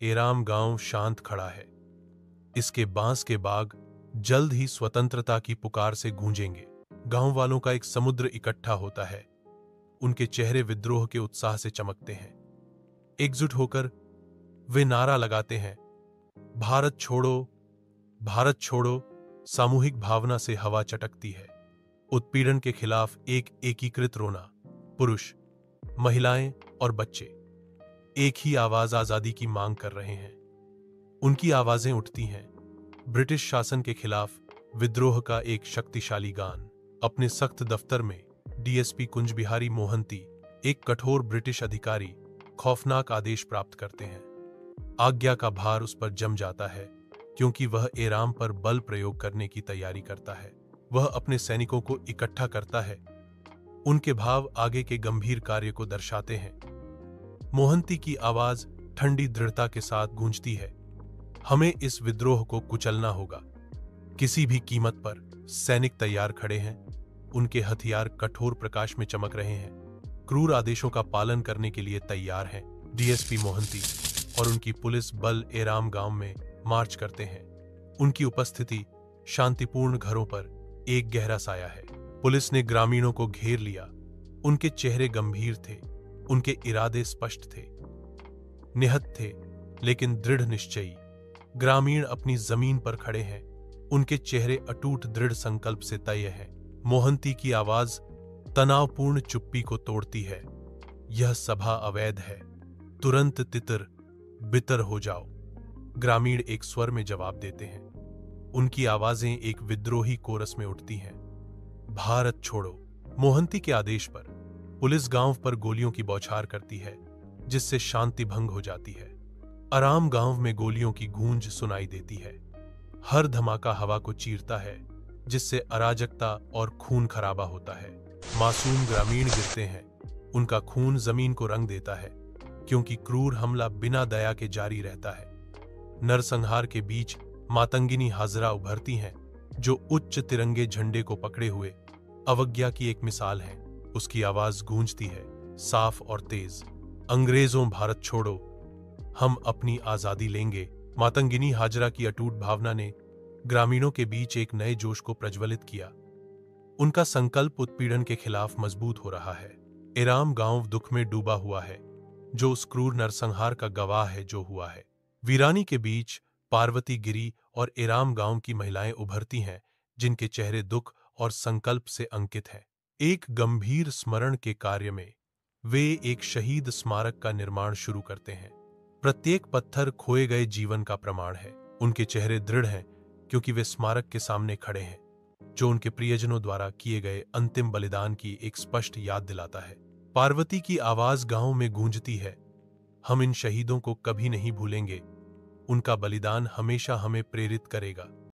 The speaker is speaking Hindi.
एराम गांव शांत खड़ा है। इसके बांस के बाग जल्द ही स्वतंत्रता की पुकार से गूंजेंगे। गांव वालों का एक समुद्र इकट्ठा होता है। उनके चेहरे विद्रोह के उत्साह से चमकते हैं। एकजुट होकर वे नारा लगाते हैं, भारत छोड़ो, भारत छोड़ो। सामूहिक भावना से हवा चटकती है। उत्पीड़न के खिलाफ एक एकीकृत रोना। पुरुष, महिलाएं और बच्चे एक ही आवाज आजादी की मांग कर रहे हैं। उनकी आवाजें उठती हैं। ब्रिटिश शासन के खिलाफ विद्रोह का एक शक्तिशाली गान। अपने सख्त दफ्तर में डीएसपी कुंज बिहारी मोहंती, एक कठोर ब्रिटिश अधिकारी, खौफनाक आदेश प्राप्त करते हैं। आज्ञा का भार उस पर जम जाता है, क्योंकि वह एराम पर बल प्रयोग करने की तैयारी करता है। वह अपने सैनिकों को इकट्ठा करता है। उनके भाव आगे के गंभीर कार्य को दर्शाते हैं। मोहंती की आवाज ठंडी दृढ़ता के साथ गूंजती है, हमें इस विद्रोह को कुचलना होगा, किसी भी कीमत पर। सैनिक तैयार खड़े हैं। उनके हथियार कठोर प्रकाश में चमक रहे हैं, क्रूर आदेशों का पालन करने के लिए तैयार हैं। डीएसपी मोहंती और उनकी पुलिस बल एराम गांव में मार्च करते हैं। उनकी उपस्थिति शांतिपूर्ण घरों पर एक गहरा साया है। पुलिस ने ग्रामीणों को घेर लिया। उनके चेहरे गंभीर थे, उनके इरादे स्पष्ट थे, निहत थे लेकिन दृढ़ निश्चयी। ग्रामीण अपनी जमीन पर खड़े हैं। उनके चेहरे अटूट दृढ़ संकल्प से तय हैं। मोहंती की आवाज तनावपूर्ण चुप्पी को तोड़ती है, यह सभा अवैध है, तुरंत तितर बितर हो जाओ। ग्रामीण एक स्वर में जवाब देते हैं। उनकी आवाजें एक विद्रोही कोरस में उठती हैं, भारत छोड़ो। मोहंती के आदेश पर पुलिस गांव पर गोलियों की बौछार करती है, जिससे शांति भंग हो जाती है। आराम गांव में गोलियों की गूंज सुनाई देती है। हर धमाका हवा को चीरता है, जिससे अराजकता और खून खराबा होता है। मासूम ग्रामीण गिरते हैं। उनका खून जमीन को रंग देता है, क्योंकि क्रूर हमला बिना दया के जारी रहता है। नरसंहार के बीच मातंगिनी हाजरा उभरती हैं, जो उच्च तिरंगे झंडे को पकड़े हुए अवज्ञा की एक मिसाल है। उसकी आवाज गूंजती है, साफ और तेज, अंग्रेजों भारत छोड़ो, हम अपनी आजादी लेंगे। मातंगिनी हाजरा की अटूट भावना ने ग्रामीणों के बीच एक नए जोश को प्रज्वलित किया। उनका संकल्प उत्पीड़न के खिलाफ मजबूत हो रहा है। एराम गांव दुख में डूबा हुआ है, जो उस क्रूर नरसंहार का गवाह है जो हुआ है। वीरानी के बीच पार्वती गिरी और एराम गांव की महिलाएं उभरती हैं, जिनके चेहरे दुख और संकल्प से अंकित हैं। एक गंभीर स्मरण के कार्य में वे एक शहीद स्मारक का निर्माण शुरू करते हैं। प्रत्येक पत्थर खोए गए जीवन का प्रमाण है। उनके चेहरे दृढ़ हैं, क्योंकि वे स्मारक के सामने खड़े हैं, जो उनके प्रियजनों द्वारा किए गए अंतिम बलिदान की एक स्पष्ट याद दिलाता है। पार्वती की आवाज गांव में गूंजती है, हम इन शहीदों को कभी नहीं भूलेंगे। उनका बलिदान हमेशा हमें प्रेरित करेगा।